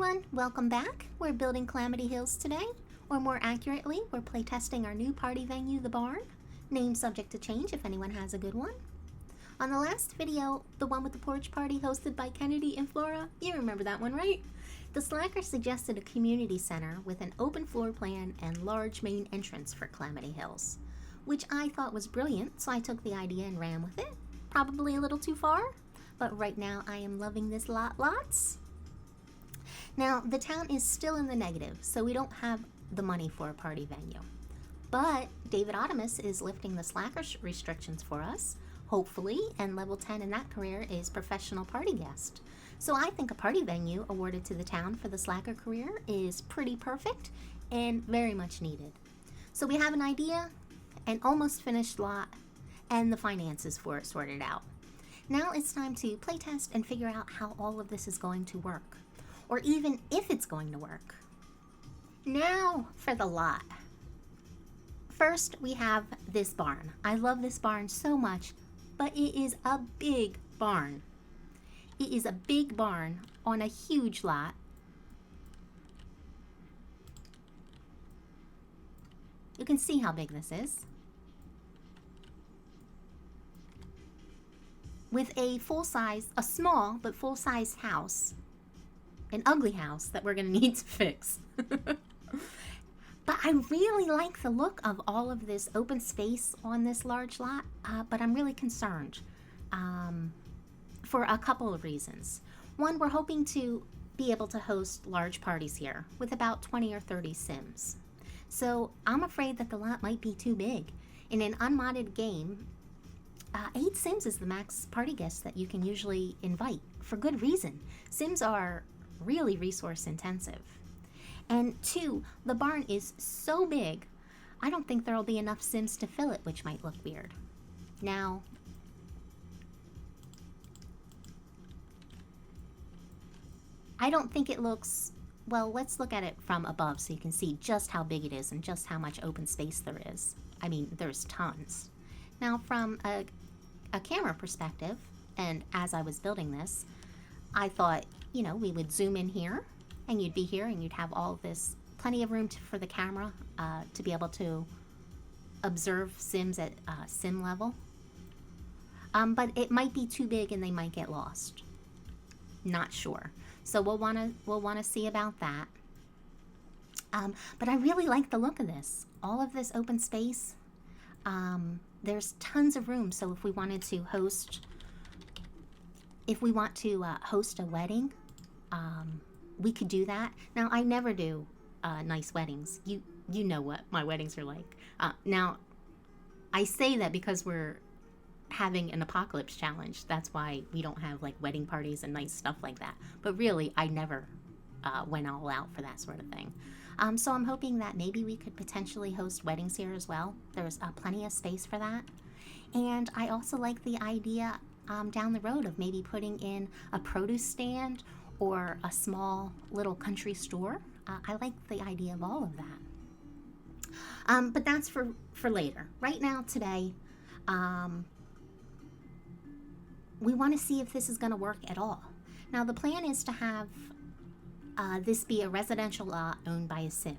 everyone, welcome back. We're building Calamity Hills today, or more accurately, we're playtesting our new party venue, the barn. Name subject to change if anyone has a good one. On the last video, the one with the porch party hosted by Kennedy and Flora, you remember that one, right? The slacker suggested a community center with an open floor plan and large main entrance for Calamity Hills, which I thought was brilliant, so I took the idea and ran with it. Probably a little too far, but right now I am loving this lots. Now, the town is still in the negative, so we don't have the money for a party venue. But David Otimus is lifting the slacker restrictions for us, hopefully, and level 10 in that career is professional party guest. So I think a party venue awarded to the town for the slacker career is pretty perfect and very much needed. So we have an idea, an almost finished lot, and the finances for it sorted out. Now it's time to playtest and figure out how all of this is going to work, or even if it's going to work. Now for the lot. First, we have this barn. I love this barn so much, but it is a big barn. It is a big barn on a huge lot. You can see how big this is. With a full-size, a small but full-size house. An ugly house that we're going to need to fix. But I really like the look of all of this open space on this large lot, but I'm really concerned for a couple of reasons. One, we're hoping to be able to host large parties here with about 20 or 30 Sims. So I'm afraid that the lot might be too big. In an unmodded game, 8 Sims is the max party guest that you can usually invite, for good reason. Sims are really resource intensive. And 2, the barn is so big, I don't think there'll be enough Sims to fill it, which might look weird. Now, I don't think it looks, well, let's look at it from above so you can see just how big it is and just how much open space there is. I mean, there's tons. Now, from a camera perspective, and as I was building this, I thought, you know, we would zoom in here, and you'd be here, and you'd have all this, plenty of room for the camera to be able to observe Sims at Sim level. But it might be too big, and they might get lost. Not sure. So we'll wanna see about that. But I really like the look of this. All of this open space. There's tons of room. So if we wanted to host, host a wedding, we could do that. Now, I never do nice weddings. You know what my weddings are like. Now, I say that because we're having an apocalypse challenge. That's why we don't have like wedding parties and nice stuff like that. But really, I never went all out for that sort of thing. So I'm hoping that maybe we could potentially host weddings here as well. There's plenty of space for that. And I also like the idea down the road of maybe putting in a produce stand or a small little country store. I like the idea of all of that. But that's for later. Right now, today, we want to see if this is going to work at all. Now, the plan is to have this be a residential lot owned by a Sim.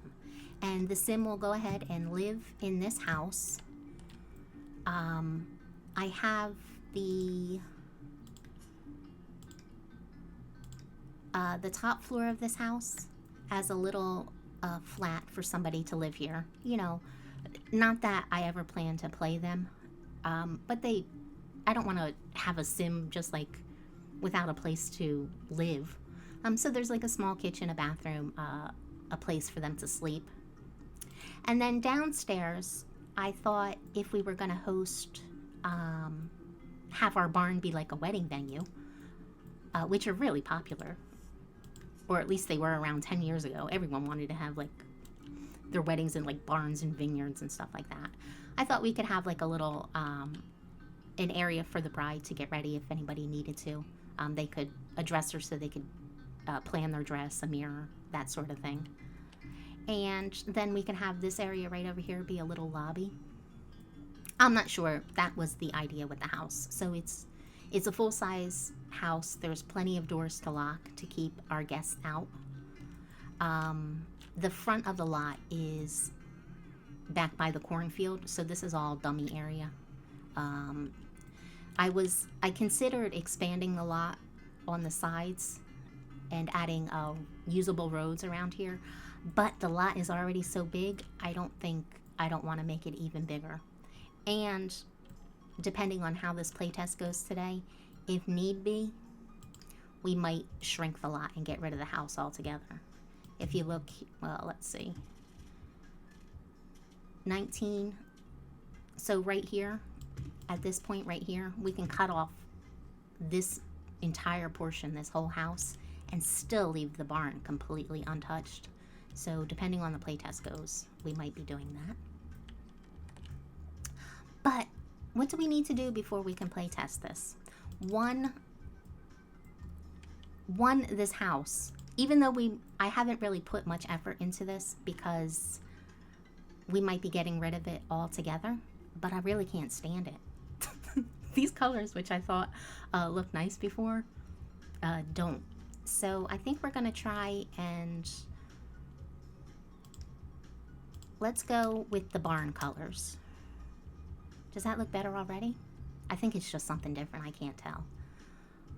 And the Sim will go ahead and live in this house. I have the top floor of this house as a little flat for somebody to live here. You know, not that I ever plan to play them, but I don't want to have a Sim just like without a place to live. So there's like a small kitchen, a bathroom, a place for them to sleep. And then downstairs, I thought if we were going to host, have our barn be like a wedding venue, which are really popular. Or at least they were around 10 years ago. Everyone wanted to have like their weddings in like barns and vineyards and stuff like that. I thought we could have like a little, an area for the bride to get ready if anybody needed to. They could, a dresser so they could plan their dress, a mirror, that sort of thing. And then we can have this area right over here be a little lobby. I'm not sure that was the idea with the house. So it's a full-size house. There's plenty of doors to lock to keep our guests out. The front of the lot is back by the cornfield, so this is all dummy area. I considered expanding the lot on the sides and adding usable roads around here, but the lot is already so big, I don't want to make it even bigger. And depending on how this playtest goes today, if need be, we might shrink the lot and get rid of the house altogether. If you look, well, let's see, 19. So right here, at this point right here, we can cut off this entire portion, this whole house, and still leave the barn completely untouched. So depending on the playtest goes, we might be doing that. But what do we need to do before we can playtest this? One, this house, even though I haven't really put much effort into this because we might be getting rid of it altogether, but I really can't stand it. These colors, which I thought looked nice before, don't. So I think we're gonna try and let's go with the barn colors. Does that look better already? I think it's just something different. I can't tell.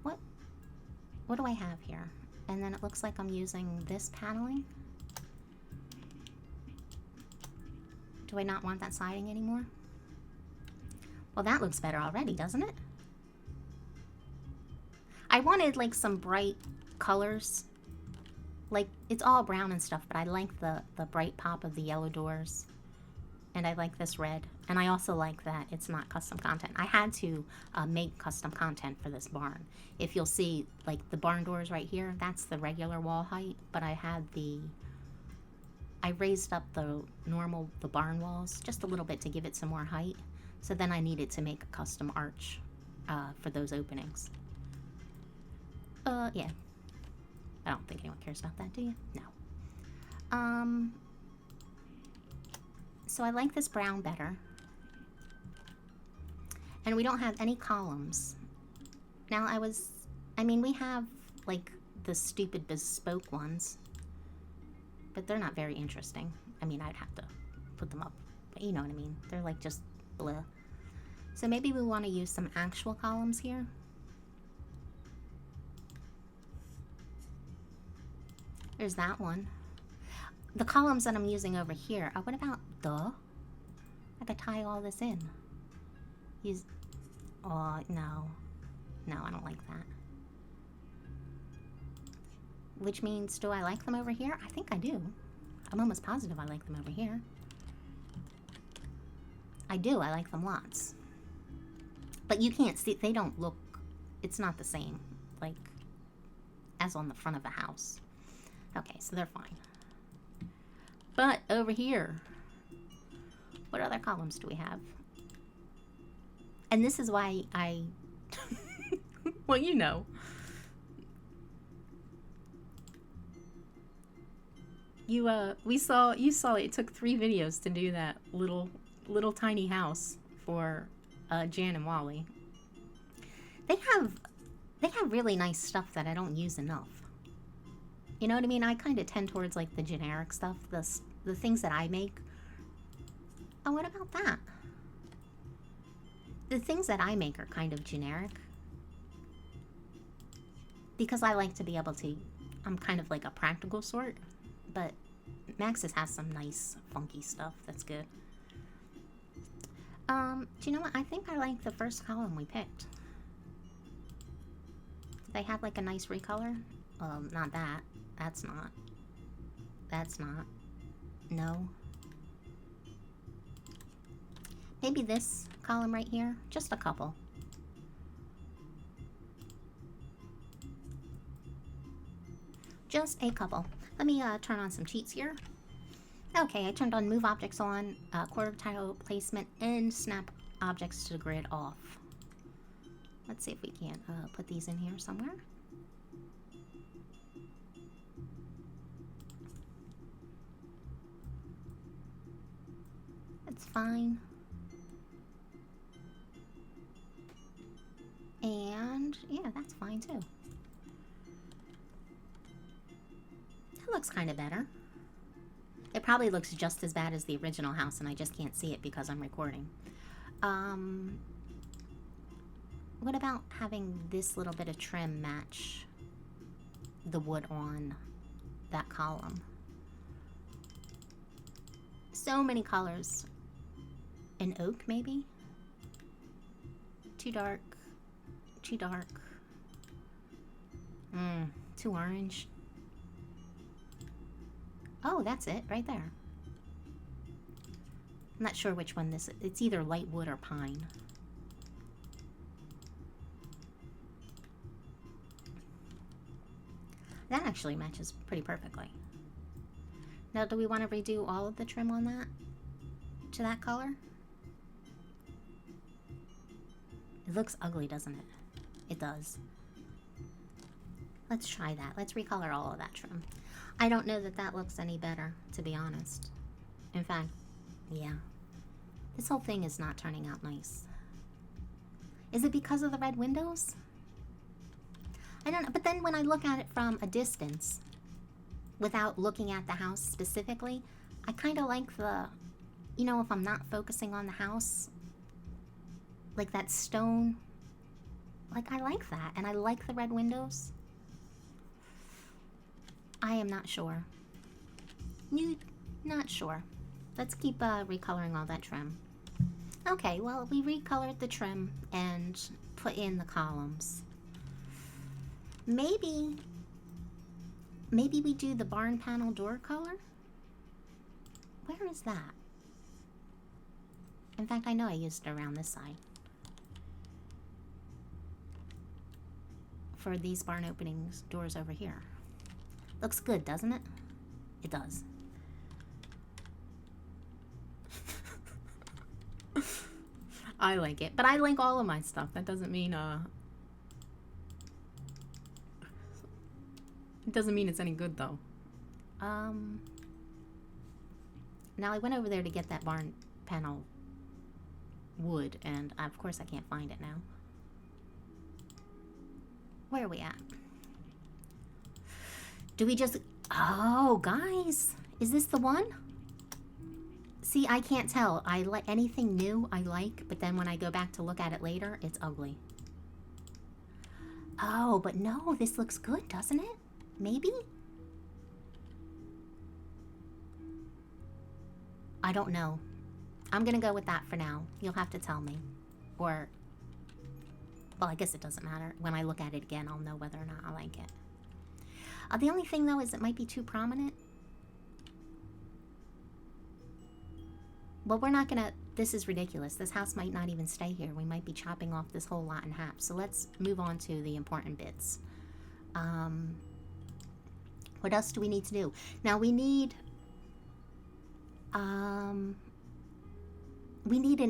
What do I have here? And then it looks like I'm using this paneling. Do I not want that siding anymore? Well, that looks better already, doesn't it? I wanted like some bright colors. Like, it's all brown and stuff, but I like the bright pop of the yellow doors. And I like this red. And I also like that it's not custom content. I had to make custom content for this barn. If you'll see, like the barn doors right here, that's the regular wall height. But I raised up the barn walls just a little bit to give it some more height. So then I needed to make a custom arch for those openings. Yeah. I don't think anyone cares about that, do you? No. So I like this brown better. And we don't have any columns. Now we have like the stupid bespoke ones, but they're not very interesting. I mean, I'd have to put them up, but you know what I mean. They're like just blah. So maybe we want to use some actual columns here. There's that one. The columns that I'm using over here, what about I could tie all this in. Oh, no. No, I don't like that. Which means, do I like them over here? I think I do. I'm almost positive I like them over here. I do, I like them lots. But you can't see, they don't look, it's not the same, like, as on the front of a house. Okay, so they're fine. But over here, what other columns do we have? And this is why well, you know. You saw it took 3 videos to do that little tiny house for Jan and Wally. They have really nice stuff that I don't use enough. You know what I mean? I kind of tend towards like the generic stuff, the things that I make. Oh, what about that? The things that I make are kind of generic. Because I like to be able to, I'm kind of like a practical sort. But Max's has some nice funky stuff that's good. Do you know what? I think I like the first column we picked. They have like a nice recolor. Not that. That's not. That's not. No. Maybe this column right here. Just a couple. Just a couple. Let me turn on some cheats here. Okay, I turned on move objects on, quarter tile placement, and snap objects to the grid off. Let's see if we can put these in here somewhere. It's fine. And yeah, that's fine too. looks kind of better. It probably looks just as bad as the original house, and I just can't see it because I'm recording. What about having this little bit of trim match the wood on that column? So many colors. An oak, maybe? Too dark. Too dark. Too orange. Oh, that's it, right there. I'm not sure which one this is. It's either light wood or pine. That actually matches pretty perfectly. Now, do we want to redo all of the trim on that? To that color? It looks ugly, doesn't it? It does. Let's try that. Let's recolor all of that trim. I don't know that that looks any better, to be honest. In fact, yeah. This whole thing is not turning out nice. Is it because of the red windows? I don't know. But then when I look at it from a distance, without looking at the house specifically, I kind of like the, you know, if I'm not focusing on the house, like that stone, like I like that. And I like the red windows. I am not sure. Not sure. Let's keep recoloring all that trim. Okay, well, we recolored the trim and put in the columns. Maybe we do the barn panel door color? Where is that? In fact, I know I used it around this side. For these barn openings, doors over here. Looks good, doesn't it? It does. I like it, but I like all of my stuff. That doesn't mean it doesn't mean it's any good though. Now I went over there to get that barn panel wood, and of course I can't find it now. Where are we at? Do we just... Oh, guys. Is this the one? See, I can't tell. I like anything new I like, but then when I go back to look at it later, it's ugly. Oh, but no, this looks good, doesn't it? Maybe? I don't know. I'm gonna go with that for now. You'll have to tell me. Or... Well, I guess it doesn't matter. When I look at it again, I'll know whether or not I like it. The only thing, though, is it might be too prominent. Well, we're not gonna... This is ridiculous. This house might not even stay here. We might be chopping off this whole lot in half. So let's move on to the important bits. What else do we need to do? Now, we need an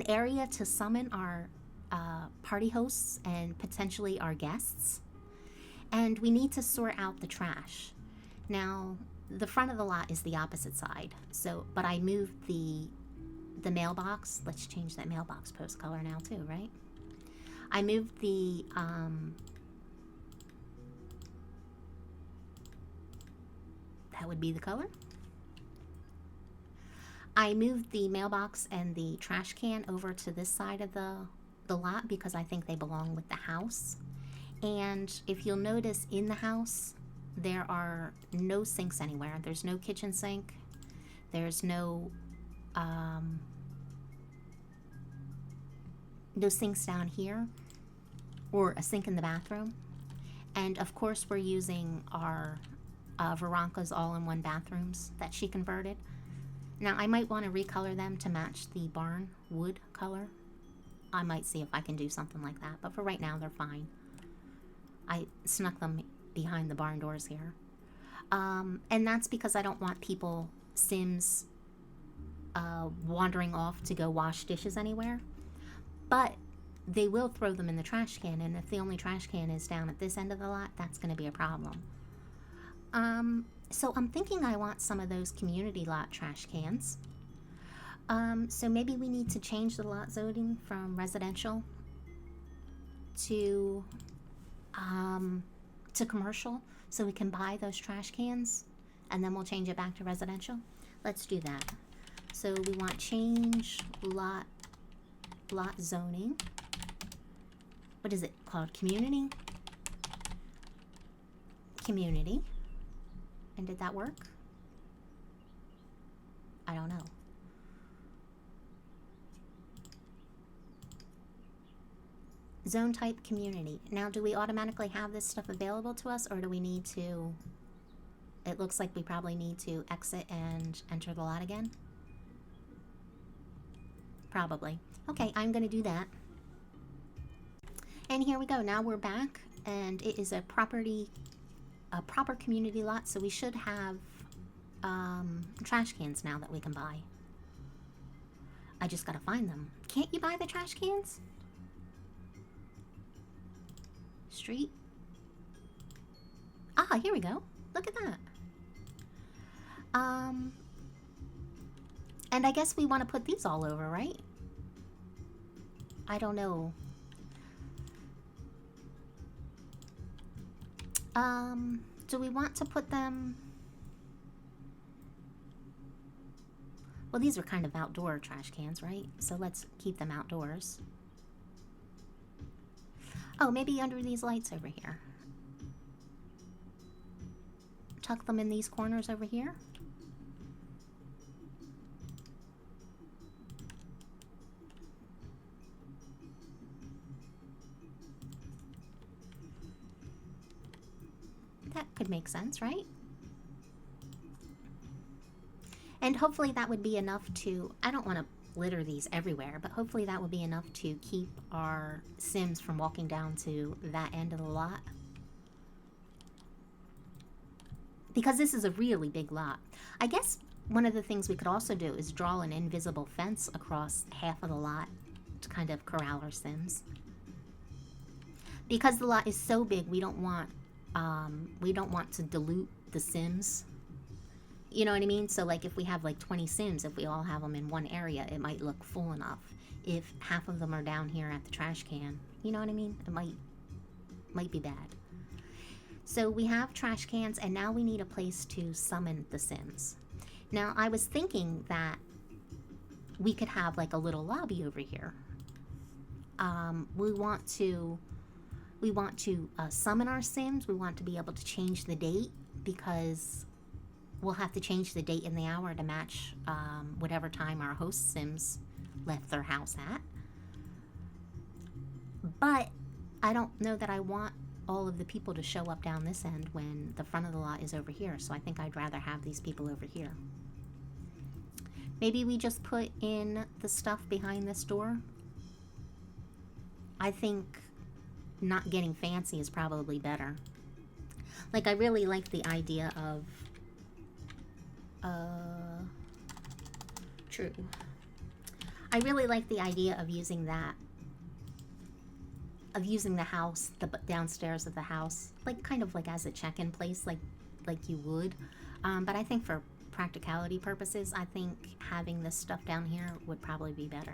area to summon our party hosts and potentially our guests. And we need to sort out the trash. Now, the front of the lot is the opposite side. So, but I moved the mailbox. Let's change that mailbox post color now too, right? I moved the that would be the color. I moved the mailbox and the trash can over to this side of the lot because I think they belong with the house. And if you'll notice in the house, there are no sinks anywhere. There's no kitchen sink. There's no sinks down here or a sink in the bathroom. And of course, we're using our Veronka's all-in-one bathrooms that she converted. Now, I might want to recolor them to match the barn wood color. I might see if I can do something like that, but for right now, they're fine. I snuck them behind the barn doors here. And that's because I don't want people, Sims, wandering off to go wash dishes anywhere. But they will throw them in the trash can, and if the only trash can is down at this end of the lot, that's going to be a problem. So I'm thinking I want some of those community lot trash cans. So maybe we need to change the lot zoning from residential to commercial, so we can buy those trash cans and then we'll change it back to residential. Let's do that. So we want change lot zoning. What is it called? Community? Community. And did that work? I don't know. Zone type community. Now, do we automatically have this stuff available to us, or do we need to... It looks like we probably need to exit and enter the lot again. Probably. Okay, I'm going to do that. And here we go. Now we're back, and it is a proper community lot, so we should have trash cans now that we can buy. I just got to find them. Can't you buy the trash cans? Street. Ah, here we go. Look at that. And I guess we want to put these all over, right? I don't know. Do we want to put them... Well, these are kind of outdoor trash cans, right? So let's keep them outdoors. Oh, maybe under these lights over here. Tuck them in these corners over here. That could make sense, right? And hopefully that would be enough to, I don't want to litter these everywhere, but hopefully that will be enough to keep our Sims from walking down to that end of the lot. Because this is a really big lot. I guess one of the things we could also do is draw an invisible fence across half of the lot to kind of corral our Sims. Because the lot is so big, we don't want to dilute the Sims. You know what I mean? So like if we have like 20 Sims, if we all have them in one area, it might look full enough. If half of them are down here at the trash can, you know what I mean? It might be bad. So we have trash cans, and now we need a place to summon the Sims. Now I was thinking that we could have like a little lobby over here. We want to summon our Sims. We want to be able to change the date, because we'll have to change the date and the hour to match whatever time our host Sims left their house at. But I don't know that I want all of the people to show up down this end when the front of the lot is over here. So I think I'd rather have these people over here. Maybe we just put in the stuff behind this door. I think not getting fancy is probably better. Like, I really like the idea of true. I really like the idea of using that, of using the house, the downstairs of the house, like kind of like as a check-in place, like you would. But I think for practicality purposes, I think having this stuff down here would probably be better.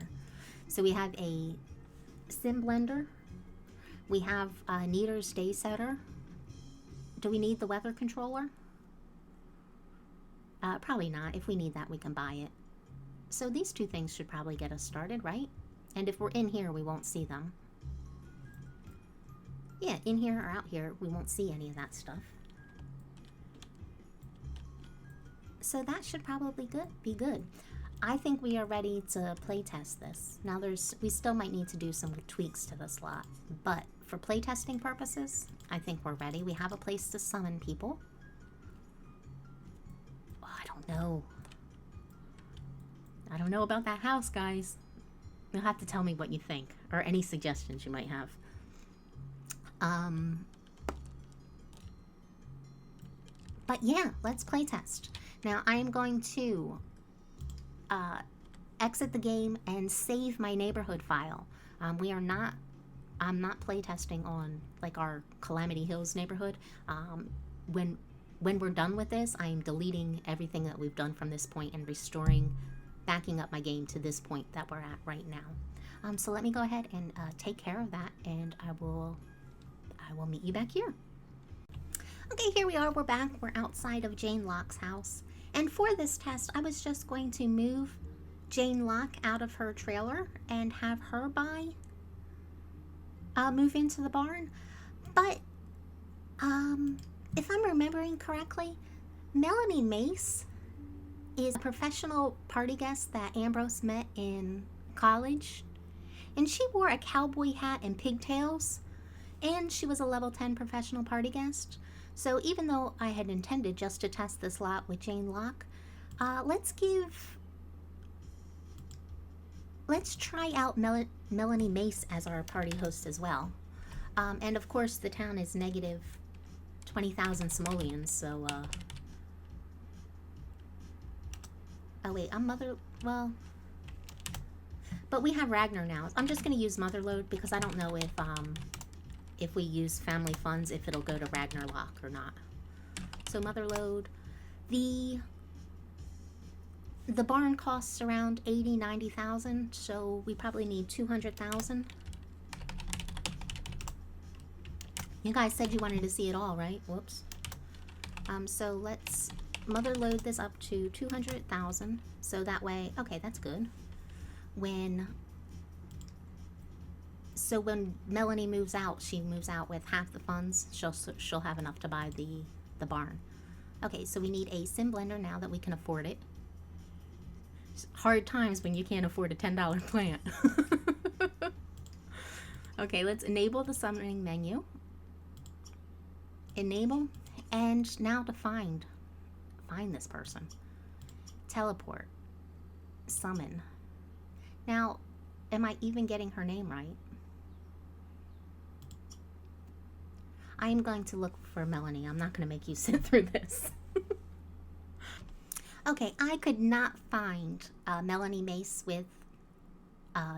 So we have a sim blender. We have a Neater's day setter. Do we need the weather controller? Probably not. If we need that, we can buy it. So these two things should probably get us started, right? And if we're in here, we won't see them. Yeah, in here or out here, we won't see any of that stuff. So that should probably be good. I think we are ready to play test this. Now we still might need to do some tweaks to this lot, but for play testing purposes, I think we're ready. We have a place to summon people. Oh, I don't know. I don't know about that house, guys. You'll have to tell me what you think, or any suggestions you might have. But yeah, let's play test. Now I am going to exit the game and save my neighborhood file. I'm not playtesting on like our Calamity Hills neighborhood. When we're done with this, I'm deleting everything that we've done from this point and backing up my game to this point that we're at right now. So let me go ahead and take care of that, and I will meet you back here. Okay, here we are. We're back. We're outside of Jane Locke's house. And for this test, I was just going to move Jane Locke out of her trailer and have her move into the barn. But, if I'm remembering correctly, Melanie Mace is a professional party guest that Ambrose met in college. And she wore a cowboy hat and pigtails. And she was a level 10 professional party guest. So even though I had intended just to test this lot with Jane Locke, let's try out Melanie Mace as our party host as well. And of course the town is negative 20,000 simoleons, so oh wait, but we have Ragnar now. I'm just going to use Motherlode because I don't know if we use family funds, if it'll go to Ragnar Locke or not. So Motherlode, the barn costs around 80,000-90,000, so we probably need 200,000. You guys said you wanted to see it all, right? Whoops. So let's Motherlode this up to 200,000, so that way, okay, that's good. When Melanie moves out, she moves out with half the funds. She'll have enough to buy the barn. Okay, so we need a sim blender now that we can afford it. It's hard times when you can't afford a $10 plant. Okay, let's enable the summoning menu. Enable, and now to find this person. Teleport. Summon. Now, am I even getting her name right? I am going to look for Melanie. I'm not going to make you sit through this. Okay, I could not find Melanie Mace with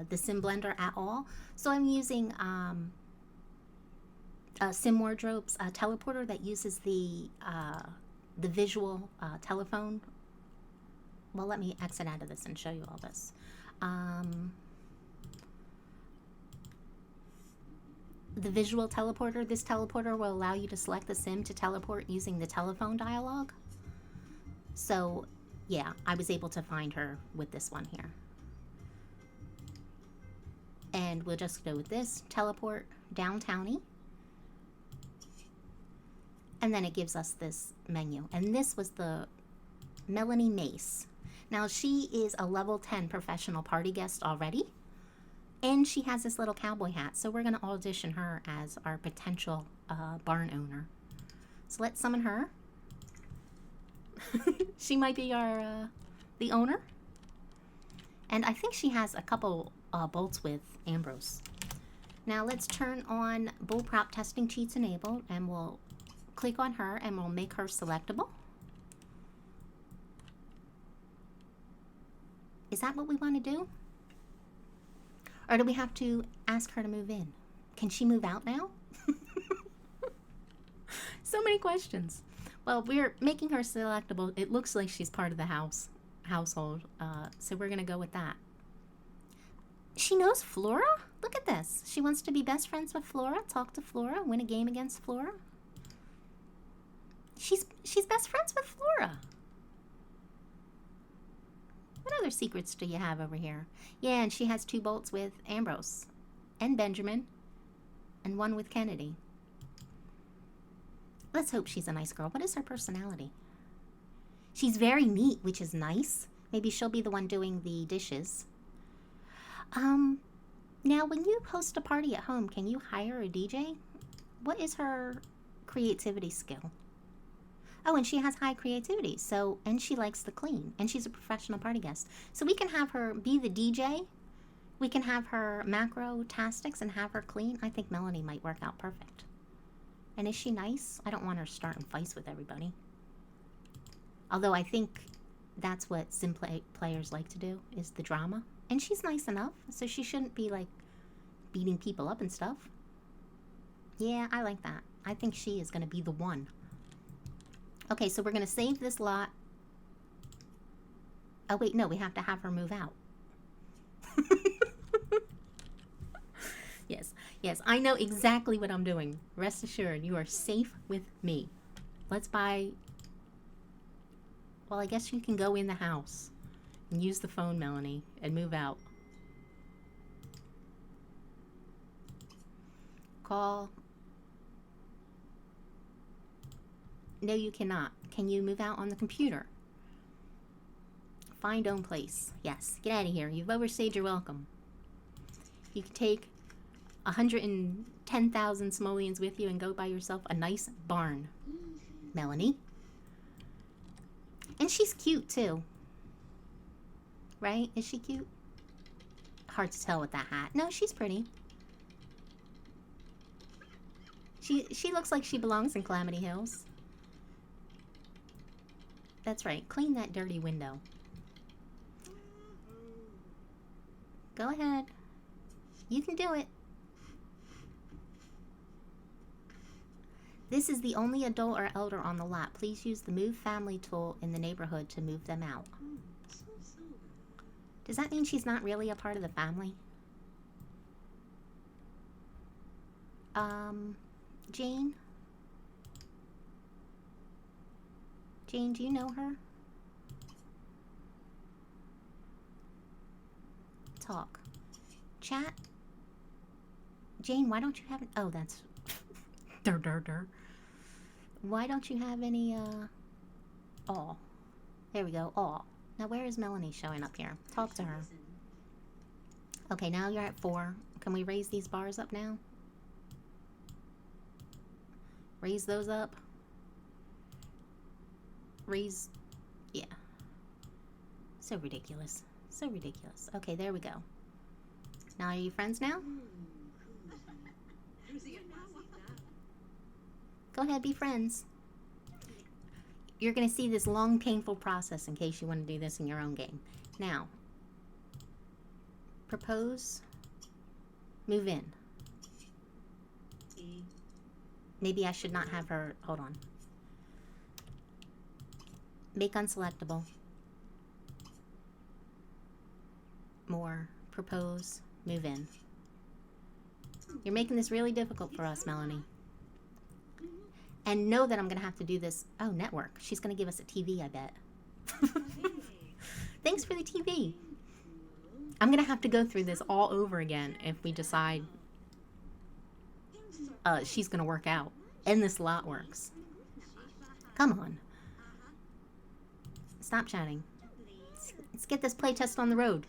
the Sim Blender at all. So I'm using Sim Wardrobe's teleporter that uses the visual telephone. Well, let me exit out of this and show you all this. The visual teleporter, this teleporter will allow you to select the sim to teleport using the telephone dialogue. So yeah, I was able to find her with this one here. And we'll just go with this, teleport downtownie. And then it gives us this menu. And this was the Melanie Mace. Now she is a level 10 professional party guest already. And she has this little cowboy hat. So we're going to audition her as our potential barn owner. So let's summon her. She might be our the owner. And I think she has a couple bolts with Ambrose. Now let's turn on bull prop testing cheats enabled, and we'll click on her and we'll make her selectable. Is that what we want to do? Or do we have to ask her to move in? Can she move out now? So many questions. Well, we're making her selectable. It looks like she's part of the household, so we're going to go with that. She knows Flora? Look at this. She wants to be best friends with Flora, talk to Flora, win a game against Flora. She's best friends with Flora. What other secrets do you have over here? Yeah, and she has 2 bolts with Ambrose and Benjamin and 1 with Kennedy. Let's hope she's a nice girl. What is her personality? She's very neat, which is nice. Maybe she'll be the one doing the dishes. Now, when you host a party at home, can you hire a DJ? What is her creativity skill? Oh, and she has high creativity, and she likes to clean, and she's a professional party guest. So we can have her be the DJ. We can have her macro tastics and have her clean. I think Melanie might work out perfect. And is she nice? I don't want her starting fights with everybody. Although I think that's what sim players like to do, is the drama. And she's nice enough, so she shouldn't be, like, beating people up and stuff. Yeah, I like that. I think she is going to be the one. Okay, so we're going to save this lot. Oh, wait, no, we have to have her move out. Yes, I know exactly what I'm doing. Rest assured, you are safe with me. let's buy... Well, I guess you can go in the house and use the phone, Melanie, and move out. Call... No, you cannot. Can you move out on the computer? Find own place. Yes, get out of here. You've overstayed your welcome. You can take 110,000 simoleons with you and go buy yourself a nice barn, Melanie. And she's cute too. Right? Is she cute? Hard to tell with that hat. No, she's pretty. She looks like she belongs in Calamity Hills. That's right. Clean that dirty window. Go ahead. You can do it. This is the only adult or elder on the lot. Please use the move family tool in the neighborhood to move them out. Does that mean she's not really a part of the family? Jane? Jane, do you know her? Talk. Chat? Jane, why don't you have... Oh, that's... Why don't you have any, all? There we go, all. Now, where is Melanie showing up here? Talk to her. Okay, now you're at 4. Can we raise these bars up now? Raise those up. Raise... Yeah. So ridiculous. So ridiculous. Okay, there we go. Now, are you friends now? Go ahead, be friends. You're going to see this long, painful process in case you want to do this in your own game. Now, propose, move in. Maybe I should not have her... Hold on. Make unselectable. More, propose, move in. You're making this really difficult for us, Melanie. And know that I'm going to have to do this... Oh, network. She's going to give us a TV, I bet. Thanks for the TV. I'm going to have to go through this all over again if we decide she's going to work out. And this lot works. Come on. Stop chatting. Let's get this playtest on the road.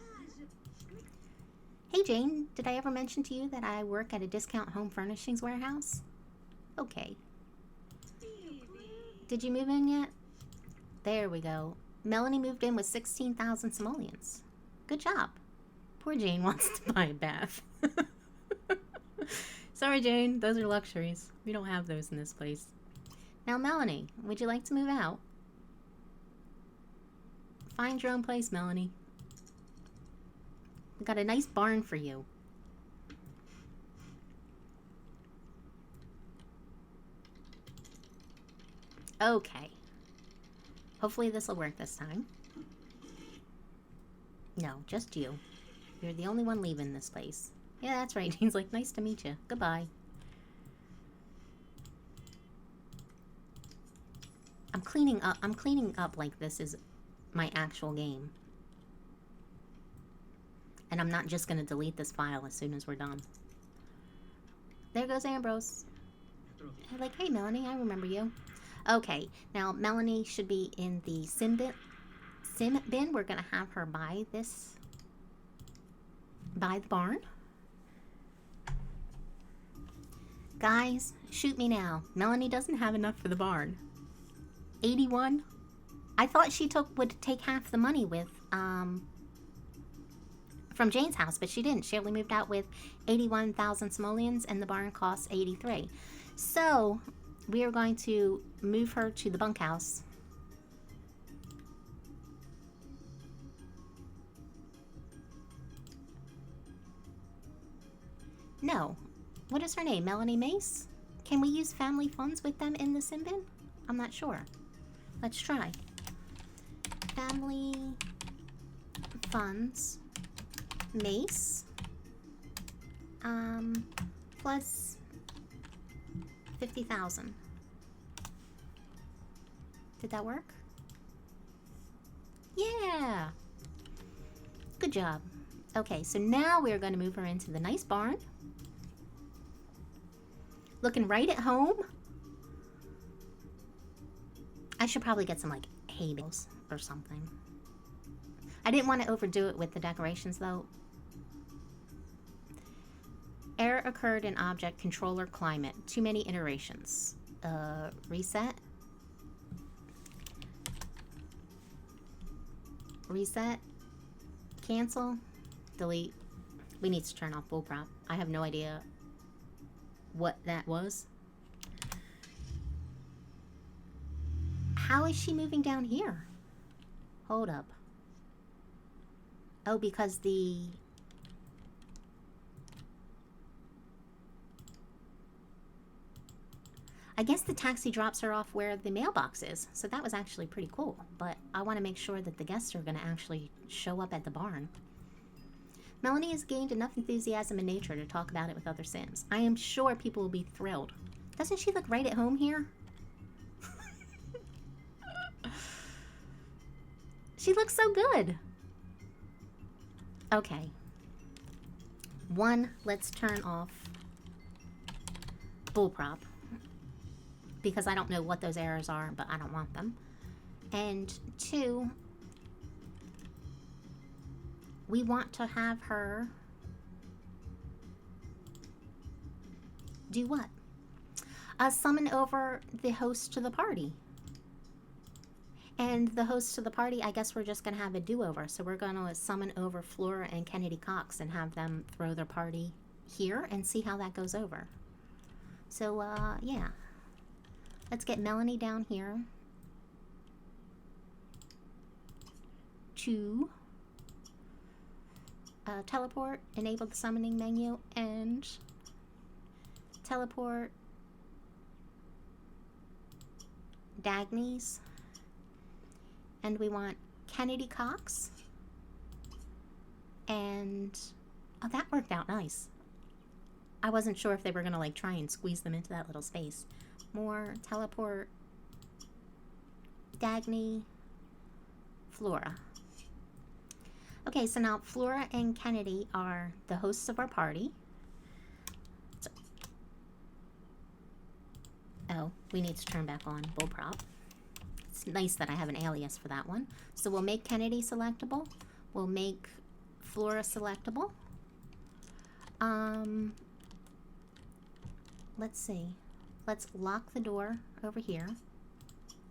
Hey, Jane. Did I ever mention to you that I work at a discount home furnishings warehouse? Okay. Did you move in yet? There we go. Melanie moved in with 16,000 simoleons. Good job. Poor Jane wants to buy a bath. Sorry, Jane. Those are luxuries. We don't have those in this place. Now, Melanie, would you like to move out? Find your own place, Melanie. We got a nice barn for you. Okay. Hopefully this will work this time. No, just you. You're the only one leaving this place. Yeah, that's right. Jane's like, nice to meet you. Goodbye. I'm cleaning up like this is my actual game. And I'm not just going to delete this file as soon as we're done. There goes Ambrose. I'm like, hey, Melanie, I remember you. Okay, now Melanie should be in the sim bin. We're going to have her buy the barn. Guys, shoot me now. Melanie doesn't have enough for the barn. 81? I thought she would take half the money with, from Jane's house, but she didn't. She only moved out with 81,000 simoleons, and the barn costs 83. So, we are going to move her to the bunkhouse. No. What is her name? Melanie Mace? Can we use family funds with them in the sim bin? I'm not sure. Let's try. Family funds. Mace. Plus 50,000. Did that work? Yeah. Good job. Okay, so now we're going to move her into the nice barn. Looking right at home. I should probably get some like hay bales or something. I didn't want to overdo it with the decorations though. Error occurred in object controller climate. Too many iterations. Reset. Reset. Cancel. Delete. We need to turn off bullprop. I have no idea what that was. How is she moving down here? Hold up. Oh, because the... I guess the taxi drops her off where the mailbox is. So that was actually pretty cool. But I want to make sure that the guests are going to actually show up at the barn. Melanie has gained enough enthusiasm in nature to talk about it with other Sims. I am sure people will be thrilled. Doesn't she look right at home here? She looks so good. Okay. One, let's turn off bullprop. Because I don't know what those errors are, but I don't want them. And two, we want to have her do what? Summon over the host to the party. And the host to the party, I guess we're just going to have a do-over. So we're going to summon over Flora and Kennedy Cox and have them throw their party here and see how that goes over. So, yeah. Let's get Melanie down here to teleport, enable the summoning menu, and teleport Dagny's. And we want Kennedy Cox. And, oh, that worked out nice. I wasn't sure if they were going to, like, try and squeeze them into that little space. More, teleport Dagny, Flora. Okay, so now Flora and Kennedy are the hosts of our party. So, oh, we need to turn back on bullprop. It's nice that I have an alias for that one. So we'll make Kennedy selectable. We'll make Flora selectable. Let's see. Let's lock the door over here.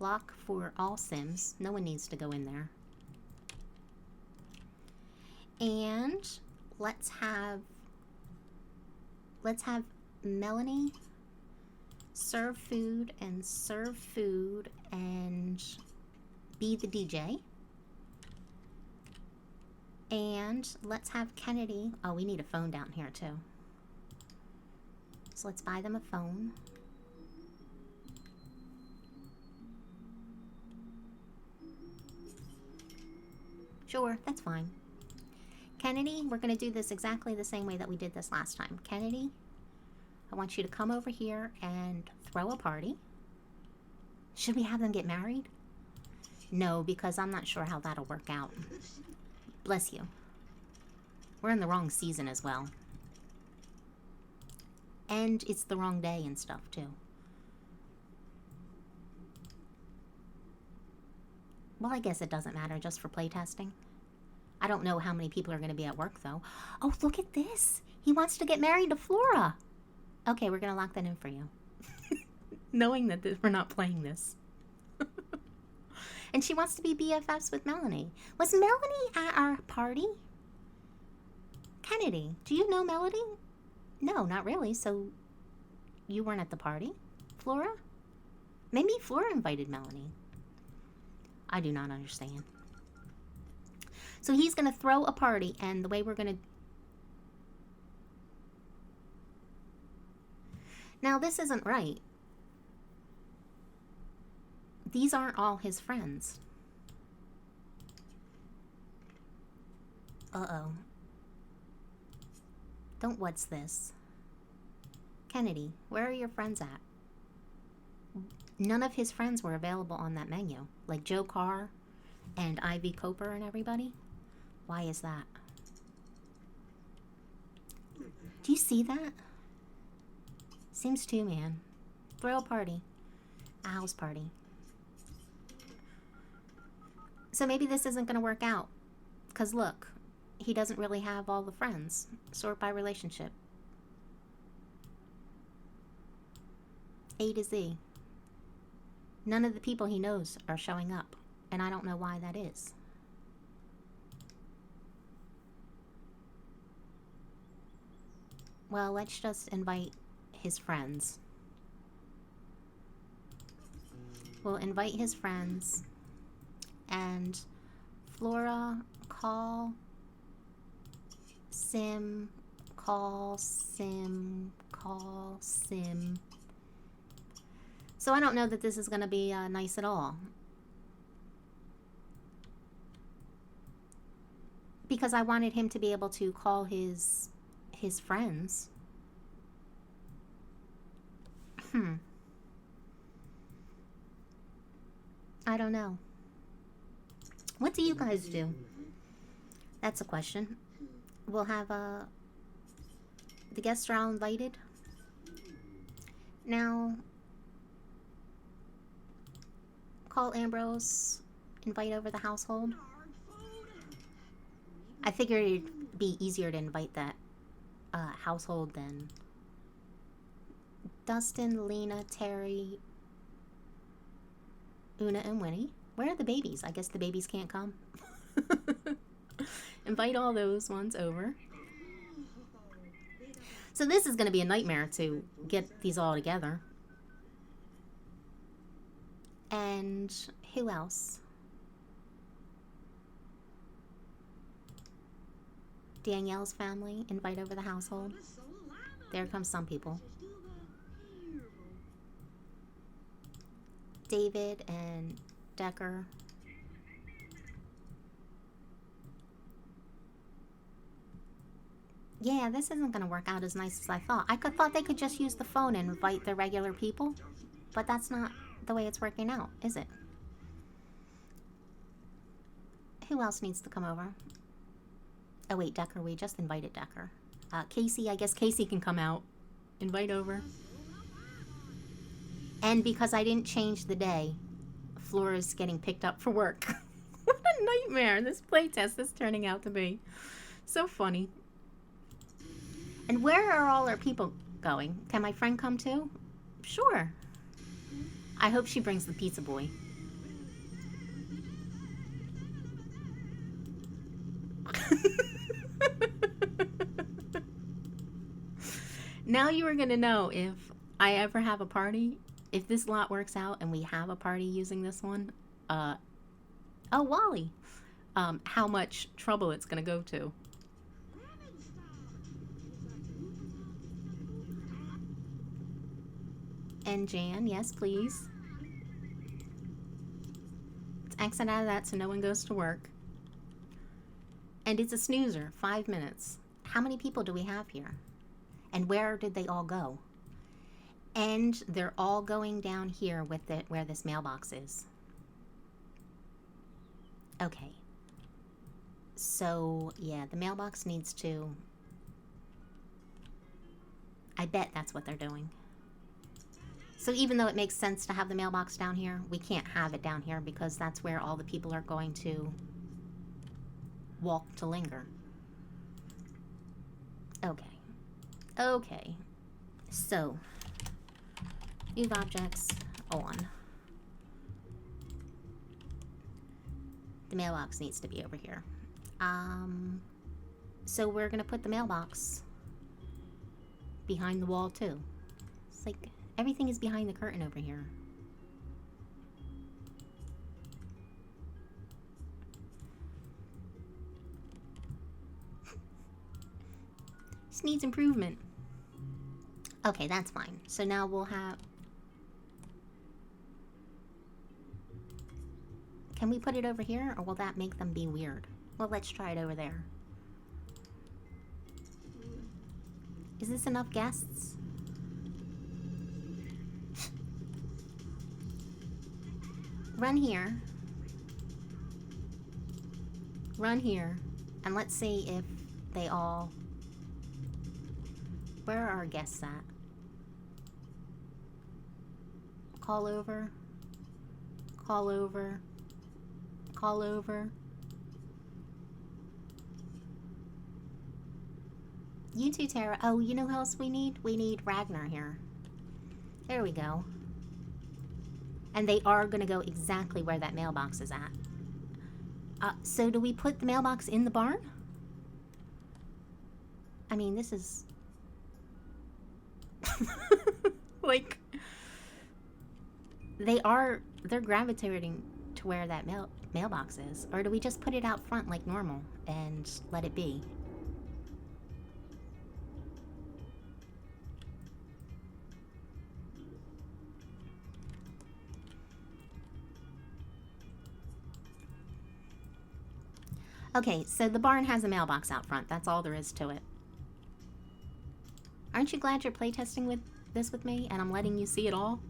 Lock for all Sims. No one needs to go in there. And let's have Melanie serve food and be the DJ. And let's have Kennedy. Oh, we need a phone down here too. So let's buy them a phone. Sure, that's fine. Kennedy, we're going to do this exactly the same way that we did this last time. Kennedy, I want you to come over here and throw a party. Should we have them get married? No, because I'm not sure how that'll work out. Bless you. We're in the wrong season as well. And it's the wrong day and stuff, too. Well, I guess it doesn't matter just for playtesting. I don't know how many people are going to be at work, though. Oh, look at this. He wants to get married to Flora. Okay, we're going to lock that in for you. Knowing that we're not playing this. And she wants to be BFFs with Melanie. Was Melanie at our party? Kennedy, do you know Melody? No, not really. So you weren't at the party? Flora? Maybe Flora invited Melanie. I do not understand. So he's going to throw a party, and the way we're going to... Now, this isn't right. These aren't all his friends. Uh-oh. Don't what's this? Kennedy, where are your friends at? none of his friends were available on that menu. Like Joe Carr and Ivy Coper and everybody. Why is that? Do you see that? Seems to, man. Throw a party. A house party. So maybe this isn't going to work out. Because look, he doesn't really have all the friends. Sort by relationship. A to Z. None of the people he knows are showing up. And I don't know why that is. Well, let's just invite his friends. We'll invite his friends. And Flora, call Sim, call Sim, call Sim. So I don't know that this is going to be nice at all. Because I wanted him to be able to call his friends. I don't know. What do you guys do? That's a question. We'll have the guests are all invited. Now, call Ambrose, invite over the household. I figured it'd be easier to invite that household than Dustin, Lena, Terry, Una, and Winnie. Where are the babies? I guess the babies can't come. Invite all those ones over. So this is going to be a nightmare to get these all together. And who else? Danielle's family, invite over the household. There comes some people. David and Decker. Yeah, this isn't going to work out as nice as I thought. I thought they could just use the phone and invite the regular people. But that's not the way it's working out, is it? Who else needs to come over? Oh wait, Decker, we just invited Decker. Casey, I guess Casey can come out. Invite over. And because I didn't change the day, Flora's getting picked up for work. What a nightmare this playtest is turning out to be. So funny. And where are all our people going? Can my friend come too? Sure. I hope she brings the pizza boy. Now you are going to know if I ever have a party, if this lot works out and we have a party using this one, oh, Wally, how much trouble it's going to go to. And Jan, yes, please. Let's exit out of that so no one goes to work. And it's a snoozer, 5 minutes. How many people do we have here? And where did they all go? And they're all going down here with where this mailbox is. Okay. So, yeah, the mailbox needs to... I bet that's what they're doing. So even though it makes sense to have the mailbox down here, we can't have it down here because that's where all the people are going to walk to linger. Okay. Okay. So, move objects on. The mailbox needs to be over here. So we're gonna put the mailbox behind the wall too. It's like everything is behind the curtain over here. This needs improvement. Okay, that's fine. So now we'll have... Can we put it over here, or will that make them be weird? Well, let's try it over there. Is this enough guests? Run here. Run here. And let's see if they all... Where are our guests at? Call over. Call over. Call over. You too, Tara. Oh, you know who else we need? We need Ragnar here. There we go. And they are going to go exactly where that mailbox is at. So do we put the mailbox in the barn? I mean, this is... like... They're gravitating to where that mailbox is. Or do we just put it out front like normal and let it be? Okay, so the barn has a mailbox out front. That's all there is to it. Aren't you glad you're playtesting this with me and I'm letting you see it all?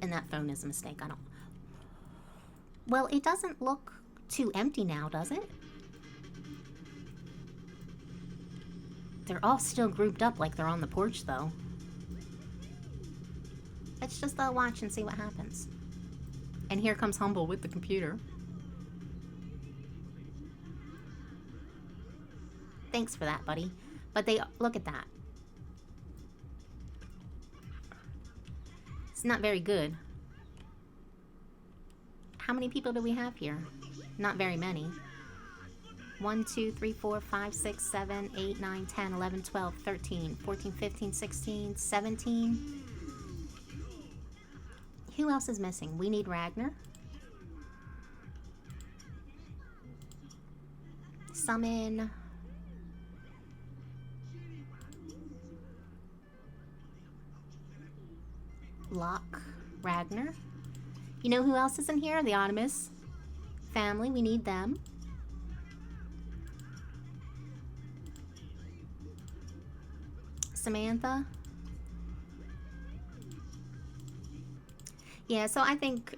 And that phone is a mistake. I don't... Well, it doesn't look too empty now, does it? They're all still grouped up like they're on the porch, though. Let's just watch and see what happens. And here comes Humble with the computer. Thanks for that, buddy. But look at that. It's not very good. How many people do we have here? Not very many. 1, 2, 3, 4, 5, 6, 7, 8, 9, 10, 11, 12, 13, 14, 15, 16, 17. Who else is missing? We need Ragnar. Summon. Lock. Ragnar. You know who else is in here? The Optimus family. We need them. Samantha. Yeah, so I think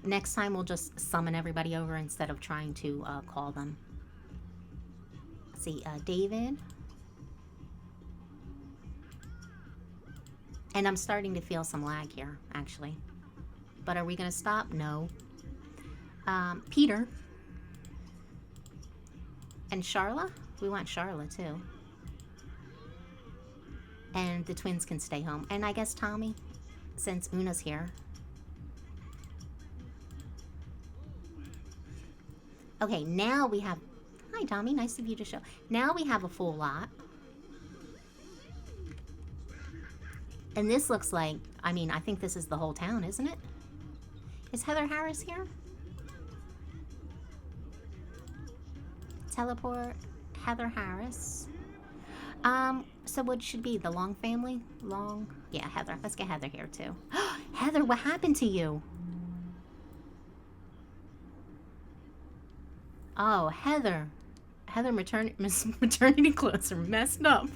next time we'll just summon everybody over instead of trying to call them. Let's see, David. And I'm starting to feel some lag here, actually. But are we going to stop? No. Peter. And Charla? We want Charla, too. And the twins can stay home. And I guess Tommy, since Una's here. Okay, now we have... Hi, Tommy. Nice of you to show. Now we have a full lot. And this looks like... I mean, I think this is the whole town, isn't it? Is Heather Harris here? Teleport. Heather Harris. So what should be? The Long family? Long... Yeah, Heather. Let's get Heather here, too. Heather, what happened to you? Oh, Heather. Heather maternity clothes are messed up.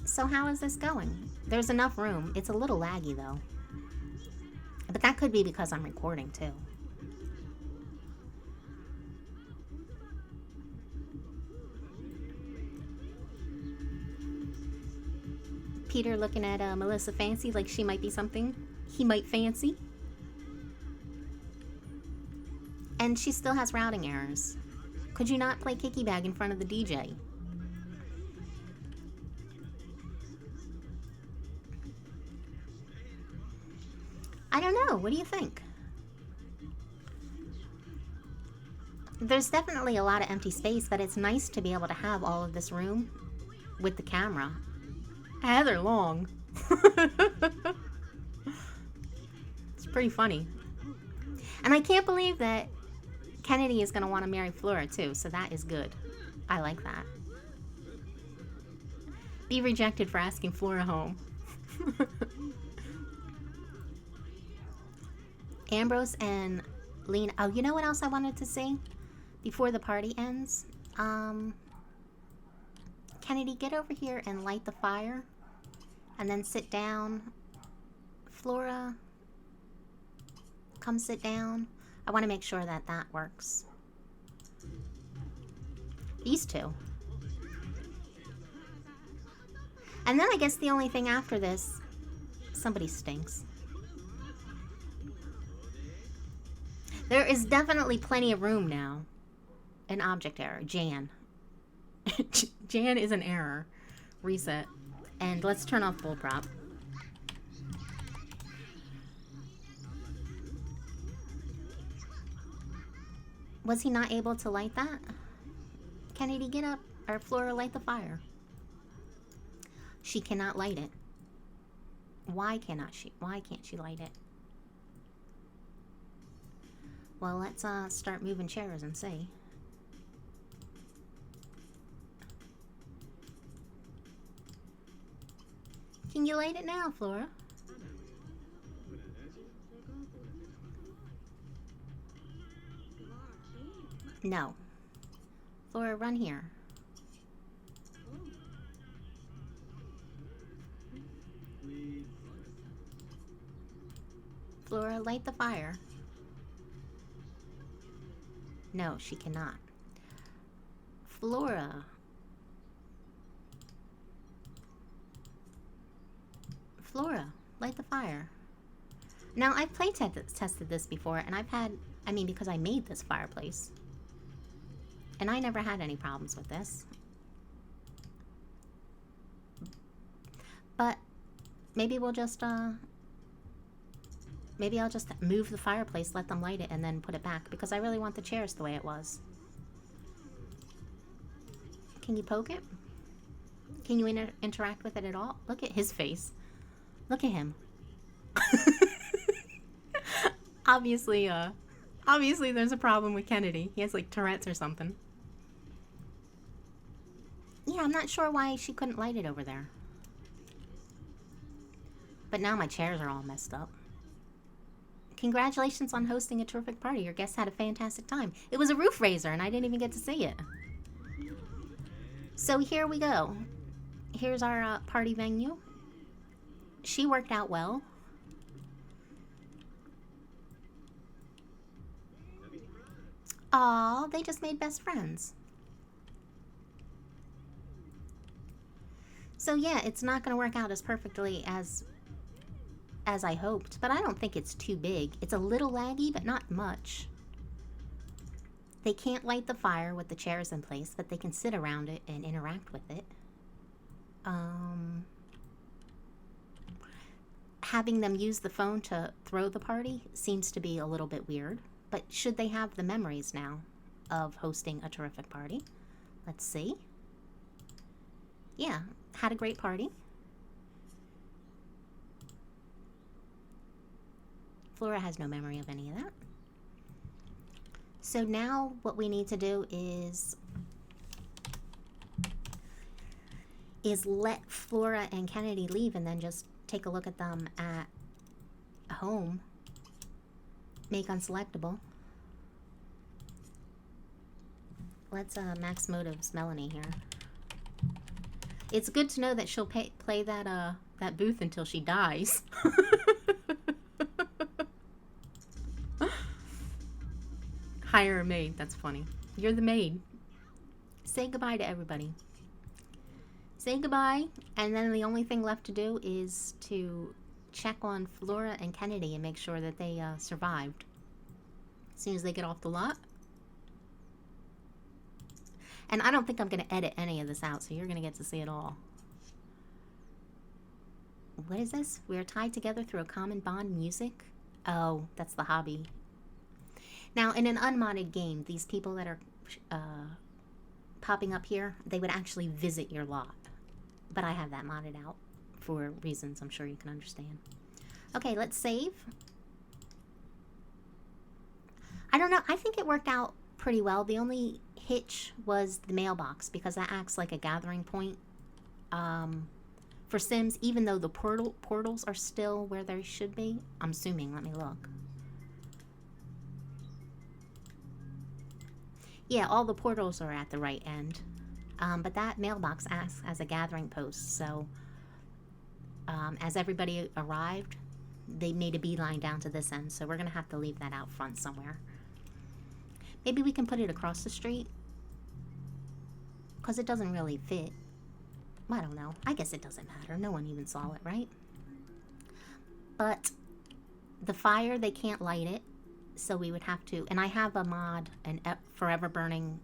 So how is this going? There's enough room. It's a little laggy, though. But that could be because I'm recording, too. Peter looking at Melissa Fancy like she might be something he might fancy. And she still has routing errors. Could you not play Kicky Bag in front of the DJ? I don't know. What do you think? There's definitely a lot of empty space, but it's nice to be able to have all of this room with the camera. Heather Long. It's pretty funny. And I can't believe that Kennedy is going to want to marry Flora, too, so that is good. I like that. Be rejected for asking Flora home. Ambrose and Lena. Oh, you know what else I wanted to see before the party ends? Kennedy, get over here and light the fire. And then sit down. Flora, come sit down. I want to make sure that that works. These two. And then I guess the only thing after this, somebody stinks. There is definitely plenty of room now. An object error. Jan. Jan is an error. Reset. And let's turn off bullprop. Was he not able to light that? Kennedy, get up. Or Flora, light the fire. She cannot light it. Why cannot she? Why can't she light it? Well, let's start moving chairs and see. Can you light it now, Flora? No. Flora, run here. Flora, light the fire. No, she cannot. Flora. Flora, light the fire. Now, I've tested this before, and I've had, I mean, because I made this fireplace. And I never had any problems with this. But maybe we'll just, maybe I'll just move the fireplace, let them light it, and then put it back. Because I really want the chairs the way it was. Can you poke it? Can you interact with it at all? Look at his face. Look at him. Obviously there's a problem with Kennedy. He has like Tourette's or something. Yeah, I'm not sure why she couldn't light it over there. But now my chairs are all messed up. Congratulations on hosting a terrific party. Your guests had a fantastic time. It was a roof raiser and I didn't even get to see it. So here we go. Here's our party venue. She worked out well. Aw, they just made best friends. So yeah, it's not going to work out as perfectly as I hoped, but I don't think it's too big. It's a little laggy, but not much. They can't light the fire with the chairs in place, but they can sit around it and interact with it. Having them use the phone to throw the party seems to be a little bit weird. But should they have the memories now of hosting a terrific party? Let's see. Yeah, had a great party. Flora has no memory of any of that. So now what we need to do is let Flora and Kennedy leave and then just take a look at them at home. Make unselectable. Let's max motives Melanie here. It's good to know that she'll play that that booth until she dies. Hire a maid. That's funny. You're the maid. Say goodbye to everybody. Say goodbye, and then the only thing left to do is to check on Flora and Kennedy and make sure that they survived. As soon as they get off the lot. And I don't think I'm going to edit any of this out, so you're going to get to see it all. What is this? We are tied together through a common bond, music. Oh, that's the hobby. Now, in an unmodded game, these people that are popping up here, they would actually visit your lot. But I have that modded out for reasons I'm sure you can understand. Okay, let's save. I don't know. I think it worked out pretty well. The only hitch was the mailbox because that acts like a gathering point for Sims, even though the portals are still where they should be. I'm assuming. Let me look. Yeah, all the portals are at the right end. But that mailbox acts as a gathering post, so as everybody arrived, they made a beeline down to this end, so we're going to have to leave that out front somewhere. Maybe we can put it across the street, because it doesn't really fit. I don't know. I guess it doesn't matter. No one even saw it, right? But the fire, they can't light it, so we would have to... And I have a mod, an forever burning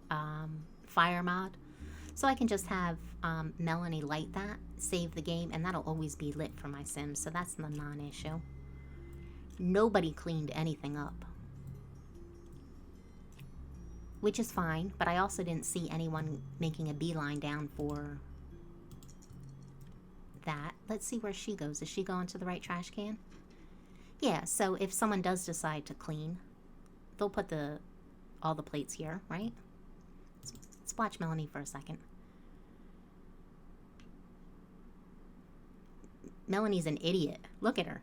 fire mod, so I can just have Melanie light that, save the game, and that'll always be lit for my Sims, so that's the non-issue. Nobody cleaned anything up, which is fine, but I also didn't see anyone making a beeline down for that. Let's see where she goes. Is she going to the right trash can? Yeah, so if someone does decide to clean, they'll put all the plates here, right? Let's watch Melanie for a second. Melanie's an idiot. Look at her.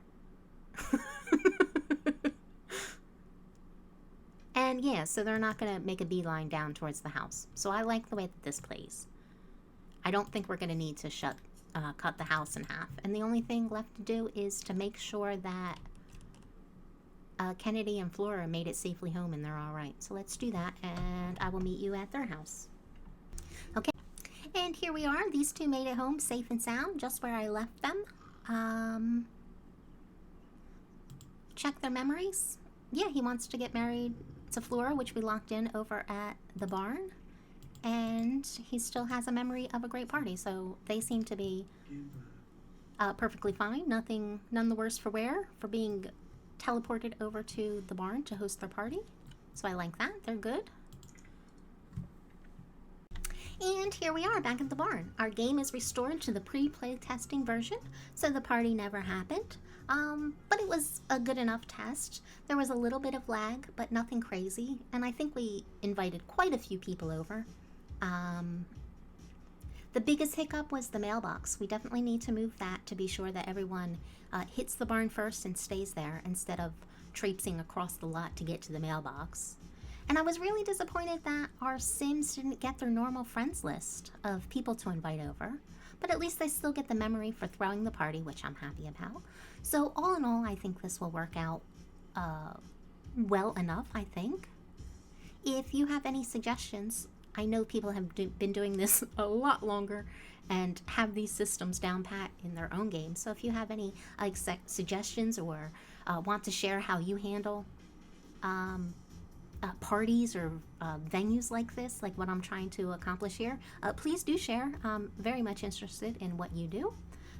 And yeah, so they're not going to make a beeline down towards the house. So I like the way that this plays. I don't think we're going to need to cut the house in half. And the only thing left to do is to make sure that Kennedy and Flora made it safely home and they're all right. So let's do that, and I will meet you at their house. Okay, and here we are. These two made it home safe and sound, just where I left them. Check their memories. Yeah, he wants to get married to Flora, which we locked in over at the barn. And he still has a memory of a great party, so they seem to be perfectly fine. None the worse for wear for being teleported over to the barn to host their party. So I like that. They're good. And here we are back at the barn. Our game is restored to the pre-play testing version, so the party never happened. But it was a good enough test. There was a little bit of lag, but nothing crazy. And I think we invited quite a few people over. The biggest hiccup was the mailbox. We definitely need to move that to be sure that everyone hits the barn first and stays there instead of traipsing across the lot to get to the mailbox. And I was really disappointed that our Sims didn't get their normal friends list of people to invite over. But at least they still get the memory for throwing the party, which I'm happy about. So all in all, I think this will work out well enough, I think. If you have any suggestions, I know people have been doing this a lot longer and have these systems down pat in their own games. So if you have any suggestions or want to share how you handle parties or venues like this, like what I'm trying to accomplish here, please do share. I'm very much interested in what you do.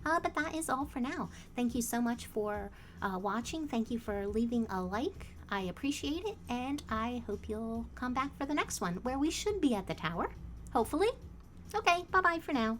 But that is all for now. Thank you so much for watching. Thank you for leaving a like. I appreciate it, and I hope you'll come back for the next one, where we should be at the tower, hopefully. Okay, bye-bye for now.